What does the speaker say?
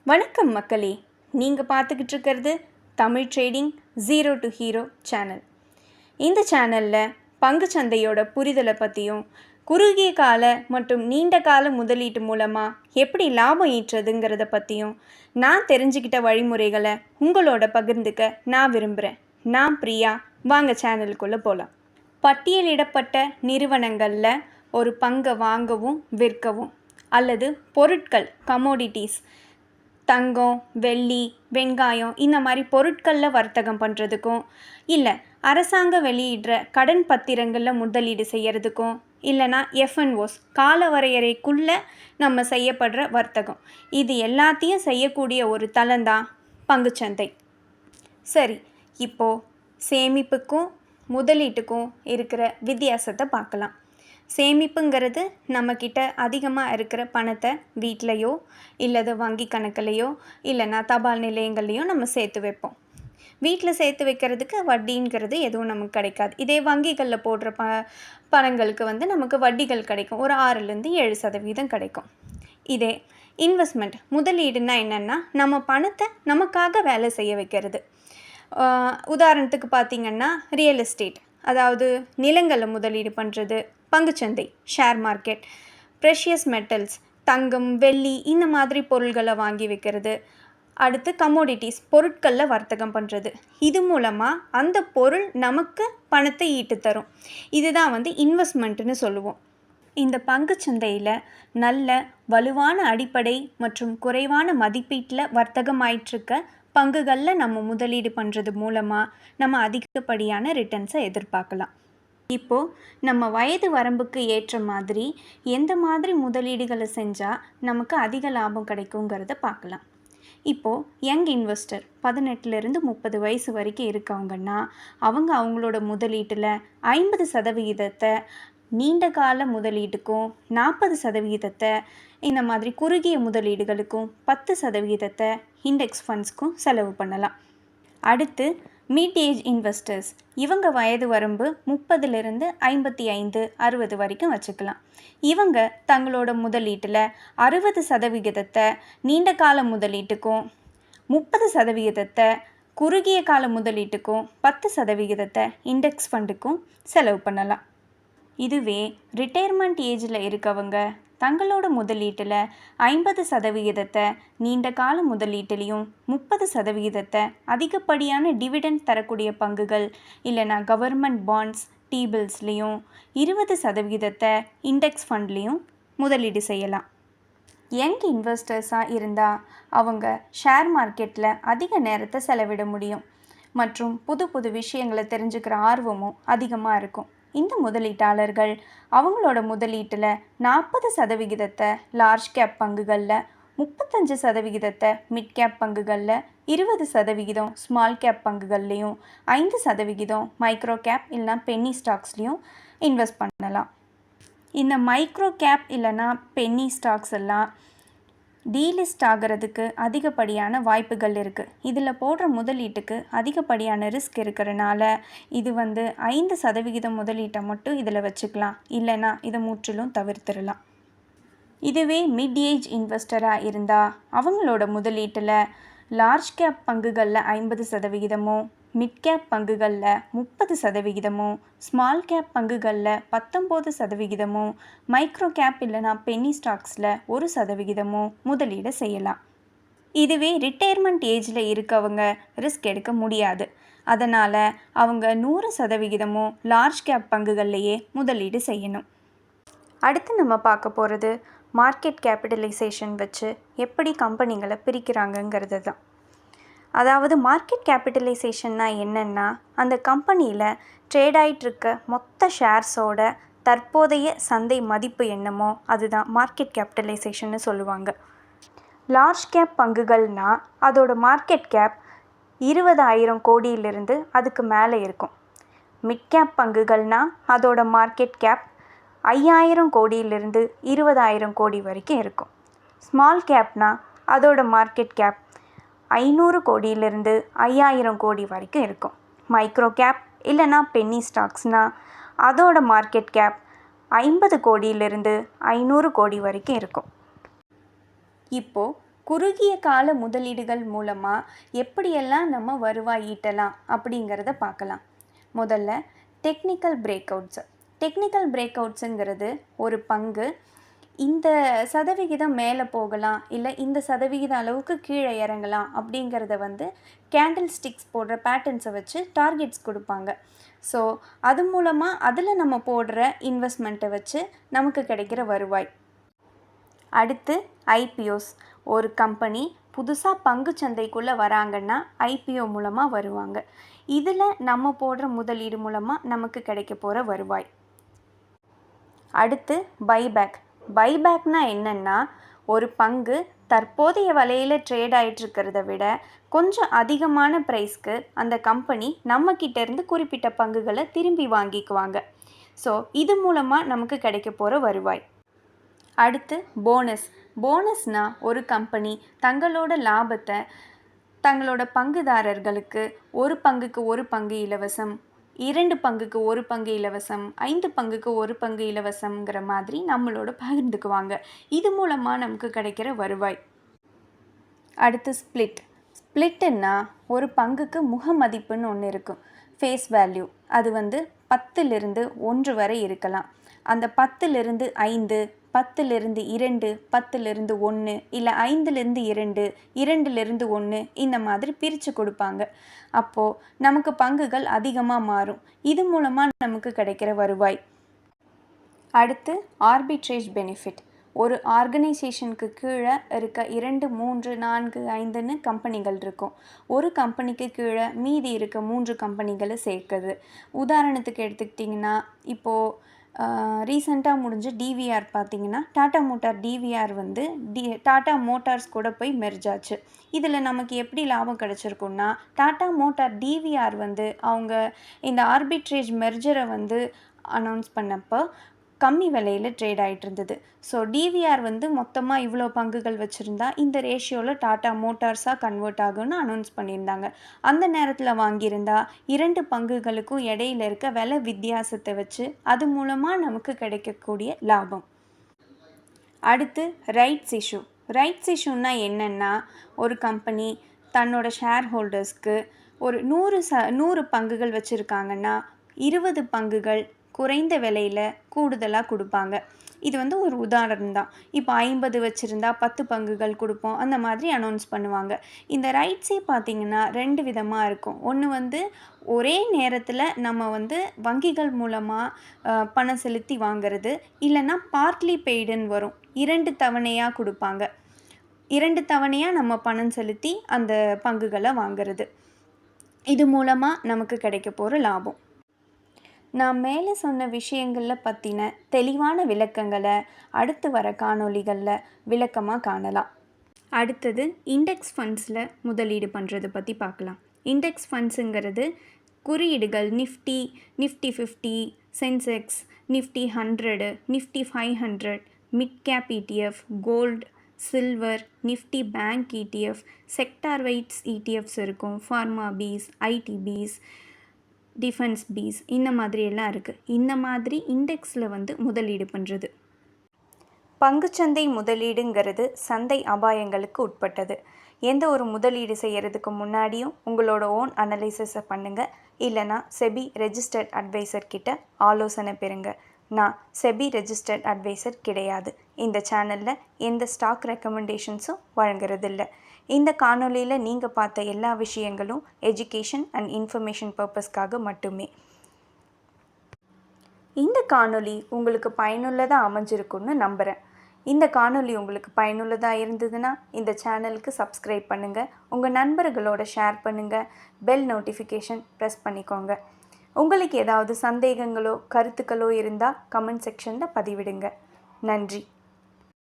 வணக்கம் மக்களே, நீங்கள் பார்த்துக்கிட்டு இருக்கிறது Tamil trading zero to hero channel. இந்த சேனலில் பங்குச்சந்தையோட புரிதலை பற்றியும் குறுகிய கால மற்றும் நீண்ட கால முதலீட்டு மூலமாக எப்படி லாபம் ஈட்டுறதுங்கிறத பற்றியும் நான் தெரிஞ்சுக்கிட்ட வழிமுறைகளை உங்களோட பகிர்ந்துக்க நான் விரும்புகிறேன். நான் பிரியா. வாங்க சேனலுக்குள்ளே போகலாம். பட்டியலிடப்பட்ட நிறுவனங்களில் ஒரு பங்கை வாங்கவும் விற்கவும் அல்லது பொருட்கள் கமோடிட்டிஸ், தங்கம், வெள்ளி, வெங்காயம் இந்த மாதிரி பொருட்களில் வர்த்தகம் பண்ணுறதுக்கும், இல்லை அரசாங்கம் வெளியிடுற கடன் பத்திரங்களில் முதலீடு செய்கிறதுக்கும், இல்லைனா எஃப்என்ஓஸ் கால வரையறைக்குள்ளே நம்ம செய்யப்படுற வர்த்தகம், இது எல்லாத்தையும் செய்யக்கூடிய ஒரு தளம்தான் பங்குச்சந்தை. சரி, இப்போது சேமிப்புக்கும் முதலீட்டுக்கும் இருக்கிற வித்தியாசத்தை பார்க்கலாம். சேமிப்புங்கிறது நம்மக்கிட்ட அதிகமாக இருக்கிற பணத்தை வீட்டிலையோ இல்லது வங்கி கணக்குலையோ இல்லைனா தபால் நிலையங்கள்லையோ நம்ம சேர்த்து வைப்போம். வீட்டில் சேர்த்து வைக்கிறதுக்கு வட்டிங்கிறது எதுவும் நமக்கு கிடைக்காது. இதே வங்கிகளில் போடுற பணங்களுக்கு நமக்கு வட்டிகள் கிடைக்கும். ஒரு 6-7% கிடைக்கும். இதே இன்வெஸ்ட்மெண்ட் முதலீடுனா என்னென்னா, நம்ம பணத்தை நமக்காக வேலை செய்ய வைக்கிறது. உதாரணத்துக்கு பார்த்திங்கன்னா ரியல் எஸ்டேட், அதாவது நிலங்களில் முதலீடு பண்ணுறது, பங்குச்சந்தை ஷேர் மார்க்கெட், ப்ரெஷியஸ் மெட்டல்ஸ் தங்கம், வெள்ளி இந்த மாதிரி பொருள்களை வாங்கி வைக்கிறது. அடுத்து கமோடிட்டிஸ் பொருட்களில் வர்த்தகம் பண்ணுறது. இது மூலமாக அந்த பொருள் நமக்கு பணத்தை ஈட்டு தரும். இதுதான் இன்வெஸ்ட்மெண்ட்டுன்னு சொல்லுவோம். இந்த பங்குச்சந்தையில் நல்ல வலுவான அடிப்படை மற்றும் குறைவான மதிப்பீட்டில் வர்த்தகமாயிட்டிருக்க பங்குகளில் நம்ம முதலீடு பண்ணுறது மூலமாக நம்ம அதிகப்படியான ரிட்டர்ன்ஸை எதிர்பார்க்கலாம். இப்போது நம்ம வயது வரம்புக்கு ஏற்ற மாதிரி எந்த மாதிரி முதலீடுகளை செஞ்சால் நமக்கு அதிக லாபம் கிடைக்குங்கிறத பார்க்கலாம். இப்போது யங் இன்வெஸ்டர் 18லேருந்து 30 வயசு வரைக்கும் இருக்கவங்கன்னா அவங்களோட முதலீட்டில் 50% நீண்ட கால முதலீட்டுக்கும், 40% இந்த மாதிரி குறுகிய முதலீடுகளுக்கும், 10% இண்டெக்ஸ் ஃபண்ட்ஸ்க்கும் செலவு பண்ணலாம். அடுத்து மிட் ஏஜ் இன்வெஸ்டர்ஸ், இவங்க வயது வரம்பு 30லேருந்து 55-60 வரைக்கும் வச்சுக்கலாம். இவங்க தங்களோட முதலீட்டில் 60% நீண்ட கால முதலீட்டுக்கும், 30% குறுகிய கால முதலீட்டுக்கும், 10% இண்டெக்ஸ் ஃபண்டுக்கும் செலவு பண்ணலாம். இதுவே ரிட்டையர்மெண்ட் ஏஜில் இருக்கவங்க தங்களோட முதலீட்டில் 50% நீண்ட கால முதலீட்டிலையும், 30% அதிகப்படியான டிவிடெண்ட் தரக்கூடிய பங்குகள் இல்லைனா கவர்மெண்ட் பாண்ட்ஸ், டீபிள்ஸ்லேயும், 20% இண்டெக்ஸ் ஃபண்ட்லேயும் முதலீடு செய்யலாம். யங் இன்வெஸ்டர்ஸாக இருந்தால் அவங்க ஷேர் மார்க்கெட்டில் அதிக நேரத்தை செலவிட முடியும் மற்றும் புது புது விஷயங்களை தெரிஞ்சுக்கிற ஆர்வமும் அதிகமாக இருக்கும். இந்த முதலீட்டாளர்கள் அவங்களோட முதலீட்டில் 40% லார்ஜ் கேப் பங்குகளில், 35% மிட் கேப் பங்குகளில், 20% ஸ்மால் கேப் பங்குகள்லேயும், 5% மைக்ரோ கேப் இல்லைனா பென்னி ஸ்டாக்ஸ்லேயும் இன்வெஸ்ட் பண்ணலாம். இந்த மைக்ரோ கேப் இல்லைனா பென்னி ஸ்டாக்ஸ் எல்லாம் டீலிஸ்ட் ஆகிறதுக்கு அதிகப்படியான வாய்ப்புகள் இருக்குது. இதில் போடுற முதலீட்டுக்கு அதிகப்படியான ரிஸ்க் இருக்கிறனால இது 5% முதலீட்டை மட்டும் இதில் வச்சுக்கலாம், இல்லைனா இதை முற்றிலும் தவிர்த்திடலாம். இதுவே மிட் ஏஜ் இன்வெஸ்டராக இருந்தால் அவங்களோட முதலீட்டில் லார்ஜ் கேப் பங்குகளில் 50%, மிட் கேப் பங்குகளில் 30%, ஸ்மால் கேப் பங்குகளில் 19%, மைக்ரோ கேப் இல்லைனா பென்னி ஸ்டாக்ஸில் 1% முதலீடு செய்யலாம். இதுவே ரிட்டையர்மெண்ட் ஏஜில் இருக்கவங்க ரிஸ்க் எடுக்க முடியாது. அதனால் அவங்க 100% லார்ஜ் கேப் பங்குகள்லையே முதலீடு செய்யணும். அடுத்து நம்ம பார்க்க போகிறது மார்க்கெட் கேபிட்டலைசேஷன் வச்சு எப்படி கம்பெனிகளை பிரிக்கிறாங்கங்கிறது தான். அதாவது மார்க்கெட் கேபிட்டலைசேஷன்னா என்னென்னா, அந்த கம்பெனியில் ட்ரேட் ஆகிட்டுருக்க மொத்த ஷேர்ஸோட தற்போதைய சந்தை மதிப்பு என்னமோ அதுதான் மார்க்கெட் கேபிட்டலைசேஷன்னு சொல்லுவாங்க. லார்ஜ் கேப் பங்குகள்னால் அதோட மார்க்கெட் கேப் 20,000 கோடியிலிருந்து அதுக்கு மேலே இருக்கும். மிட் கேப் பங்குகள்னால் அதோட மார்க்கெட் கேப் 5,000 கோடியிலிருந்து 20,000 கோடி வரைக்கும் இருக்கும். ஸ்மால் கேப்னால் அதோட மார்க்கெட் கேப் 500 கோடியிலிருந்து 5,000 கோடி வரைக்கும் இருக்கும். மைக்ரோ கேப் இல்லைனா பென்னி ஸ்டாக்ஸ்னால் அதோட மார்க்கெட் கேப் 50 கோடியிலிருந்து 500 கோடி வரைக்கும் இருக்கும். இப்போது குறுகிய கால முதலீடுகள் மூலமாக எப்படியெல்லாம் நம்ம வருவாய் ஈட்டலாம் அப்படிங்கிறத பார்க்கலாம். முதல்ல டெக்னிக்கல் பிரேக் அவுட்ஸு. டெக்னிக்கல் பிரேக் அவுட்ஸுங்கிறது ஒரு பங்கு இந்த சதவிகிதம் மேலே போகலாம், இல்லை இந்த சதவிகித அளவுக்கு கீழே இறங்கலாம் அப்படிங்கிறத கேண்டில் ஸ்டிக்ஸ் போடுற பேட்டர்ன்ஸை வச்சு டார்கெட்ஸ் கொடுப்பாங்க. ஸோ அது மூலமாக அதில் நம்ம போடுற இன்வெஸ்ட்மெண்ட்டை வச்சு நமக்கு கிடைக்கிற வருவாய். அடுத்து ஐபிஓஸ். ஒரு கம்பெனி புதுசாக பங்கு சந்தைக்குள்ளே வராங்கன்னா ஐபிஓ மூலமாக வருவாங்க. இதில் நம்ம போடுற முதலீடு மூலமாக நமக்கு கிடைக்க போகிற வருவாய். அடுத்து பைபேக். பைபேக்னா என்னென்னா, ஒரு பங்கு தற்போதைய விலையில் ட்ரேட் ஆகிட்டுருக்கிறத விட கொஞ்சம் அதிகமான ப்ரைஸ்க்கு அந்த கம்பெனி நம்மக்கிட்டேருந்து குறிப்பிட்ட பங்குகளை திரும்பி வாங்கிக்குவாங்க. ஸோ இது மூலமாக நமக்கு கிடைக்க போகிற வருவாய். அடுத்து போனஸ். போனஸ்னால் ஒரு கம்பெனி தங்களோட லாபத்தை தங்களோட பங்குதாரர்களுக்கு ஒரு பங்குக்கு ஒரு பங்கு இலவசம், 2 பங்குக்கு ஒரு பங்கு இலவசம், 5 பங்குக்கு ஒரு பங்கு இலவசம்ங்கிற மாதிரி நம்மளோட பகிர்ந்துக்குவாங்க. இது மூலமாக நமக்கு கிடைக்கிற வருவாய். அடுத்து ஸ்ப்ளிட். ஸ்ப்ளிட்டுன்னா ஒரு பங்குக்கு முகமதிப்புன்னு ஒன்று இருக்கும், ஃபேஸ் வேல்யூ. அது 10லிருந்து 1 வரை இருக்கலாம். அந்த 10லிருந்து 5, 10லிருந்து 2, 10லிருந்து 1, இல்லை 5லிருந்து 2, 2லிருந்து 1 இந்த மாதிரி பிரித்து கொடுப்பாங்க. அப்போது நமக்கு பங்குகள் அதிகமாக மாறும். இது மூலமாக நமக்கு கிடைக்கிற வருவாய். அடுத்து ஆர்பிட்ரேஜ் பெனிஃபிட். ஒரு ஆர்கனைசேஷனுக்கு கீழே இருக்க 2, 3, 4, 5ன்னு கம்பெனிகள் இருக்கும். ஒரு கம்பெனிக்கு கீழே மீதி இருக்க 3 கம்பெனிகளை சேர்க்குது. உதாரணத்துக்கு எடுத்துக்கிட்டிங்கன்னா, இப்போது ரீசெண்டாக முடிஞ்ச டிவிஆர் பார்த்திங்கன்னா, Tata Motor DVR Tata Motors கூட போய் மெர்ஜ் ஆச்சு. இதில் நமக்கு எப்படி லாபம் கிடச்சிருக்குன்னா, டாடா மோட்டார் டிவிஆர் அவங்க இந்த ஆர்பிட்ரேஜ் மெர்ஜரை அனௌன்ஸ் பண்ணப்போ கம்மி விலையில் ட்ரேட் ஆகிட்டு இருந்தது. ஸோ டிவிஆர் மொத்தமாக இவ்வளோ பங்குகள் வச்சுருந்தா இந்த ரேஷியோவில் டாடா மோட்டார்ஸாக கன்வெர்ட் ஆகும்னு அனௌன்ஸ் பண்ணியிருந்தாங்க. அந்த நேரத்தில் வாங்கியிருந்தா 2 பங்குகளுக்கும் இடையில இருக்க விலை வித்தியாசத்தை வச்சு அது மூலமாக நமக்கு கிடைக்கக்கூடிய லாபம். அடுத்து ரைட்ஸ் இஷ்யூ. ரைட்ஸ் இஷ்யூன்னா என்னென்னா, ஒரு கம்பெனி தன்னோட ஷேர் ஹோல்டர்ஸ்க்கு ஒரு 100 பங்குகள் வச்சுருக்காங்கன்னா 20 பங்குகள் குறைந்த விலையில் கூடுதலாக கொடுப்பாங்க. இது ஒரு உதாரணம் தான். இப்போ 50 வச்சுருந்தா 10 பங்குகள் கொடுப்போம், அந்த மாதிரி அனௌன்ஸ் பண்ணுவாங்க. இந்த ரைட்ஸே பார்த்திங்கன்னா 2 விதமாக இருக்கும். ஒன்று ஒரே நேரத்தில் நம்ம வங்கிகள் மூலமாக பணம் செலுத்தி வாங்கிறது, இல்லைன்னா பார்ட்லி பெய்டுன்னு வரும், 2 தவணையாக கொடுப்பாங்க. 2 தவணையாக நம்ம பணம் செலுத்தி அந்த பங்குகளை வாங்கிறது. இது மூலமாக நமக்கு கிடைக்க போகிற லாபம். நான் மேலே சொன்ன விஷயங்களில் பற்றின தெளிவான விளக்கங்களை அடுத்து வர காணொளிகளில் விளக்கமாக காணலாம். அடுத்தது இண்டெக்ஸ் ஃபண்ட்ஸில் முதலீடு பண்ணுறது பற்றி பார்க்கலாம். இண்டெக்ஸ் ஃபண்ட்ஸுங்கிறது குறியீடுகள் Nifty, Nifty 50, Sensex, Nifty 100, Nifty 500, mid cap ETF, gold, silver, Nifty bank ETF, sector வைட்ஸ் ETFs இருக்கும், pharma BeES, ITBeES, defence BeES, இந்த மாதிரியெல்லாம் இருக்குது. இந்த மாதிரி இண்டெக்ஸில் முதலீடு பண்ணுறது. பங்குச்சந்தை முதலீடுங்கிறது சந்தை அபாயங்களுக்கு உட்பட்டது. எந்த ஒரு முதலீடு செய்கிறதுக்கு முன்னாடியும் உங்களோட ஓன் அனலைசிஸை பண்ணுங்கள். இல்லைனா செபி ரெஜிஸ்டர்ட் அட்வைசர் கிட்ட ஆலோசனை பெறுங்க. நான் செபி ரெஜிஸ்டர்ட் அட்வைசர் கிடையாது. இந்த சேனலில் எந்த ஸ்டாக் ரெக்கமெண்டேஷன்ஸும் வழங்குறதில்ல. இந்த காணொளியில் நீங்கள் பார்த்த எல்லா விஷயங்களும் எஜுகேஷன் அண்ட் இன்ஃபர்மேஷன் பர்பஸ்க்காக மட்டுமே. இந்த காணொளி உங்களுக்கு பயனுள்ளதாக அமைஞ்சிருக்குன்னு நம்புகிறேன். இந்த காணொளி உங்களுக்கு பயனுள்ளதாக இருந்ததுன்னா இந்த சேனலுக்கு சப்ஸ்கிரைப் பண்ணுங்கள், உங்கள் நண்பர்களோட ஷேர் பண்ணுங்கள், பெல் நோட்டிஃபிகேஷன் ப்ரெஸ் பண்ணிக்கோங்க. உங்களுக்கு ஏதாவது சந்தேகங்களோ கருத்துக்களோ இருந்தால் கமெண்ட் செக்ஷனில் பதிவிடுங்க. நன்றி.